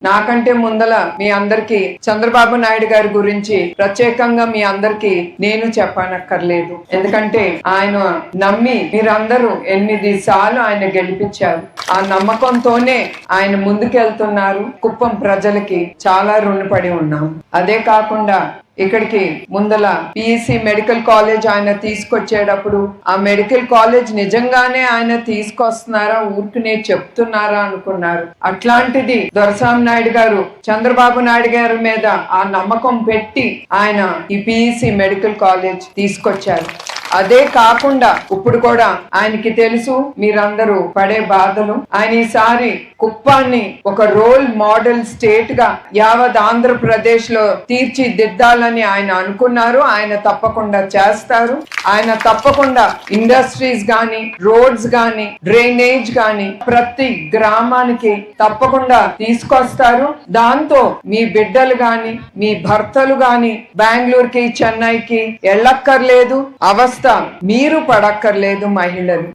నాకంటే ముందల మీ అందరికి చంద్రబాబు నాయుడు గారి గురించి ప్రత్యేకంగా మీ అందరికి నేను చెప్పనక్కర్లేదు. ఎందుకంటే ఆయన నమ్మి మీరందరూ 8 సార్లు ఆయన గెలిపించారు. ఆ నమ్మకంతోనే ఆయన ముందుకెళ్తున్నారు. కుప్పం ప్రజలకి చాలా రుణపడి ఉన్నాం. అదే కాకుండా ఇక్కడికి ముందల పిఎస్సి మెడికల్ కాలేజ్ ఆయన తీసుకొచ్చేటప్పుడు ఆ మెడికల్ కాలేజ్ నిజంగానే ఆయన తీసుకొస్తున్నారా, ఊరికనే చెప్తున్నారా అనుకున్నారు. అట్లాంటిది దొరసాని నాయుడు గారు చంద్రబాబు నాయుడు గారి మీద ఆ నమ్మకం పెట్టి ఆయన ఈ పిఎస్సి మెడికల్ కాలేజ్ తీసుకొచ్చారు. అదే కాకుండా ఇప్పుడు కూడా ఆయనకి తెలుసు మీరందరూ పడే బాధలు. ఆయన ఈసారి కుప్పాన్ని ఒక రోల్ మోడల్ స్టేట్ గా యావత్ ఆంధ్రప్రదేశ్ లో తీర్చిదిద్దాలని ఆయన అనుకున్నారు. ఆయన తప్పకుండా చేస్తారు. ఆయన తప్పకుండా ఇండస్ట్రీస్ గాని, రోడ్స్ గాని, డ్రైనేజ్ గాని ప్రతి గ్రామానికి తప్పకుండా తీసుకొస్తారు. దాంతో మీ బిడ్డలు గాని, మీ భర్తలు గాని బెంగళూరుకి, చెన్నైకి వెళ్ళక్కర్లేదు. అవస్థ మీరు పడక్కర్లేదు మహిళలు.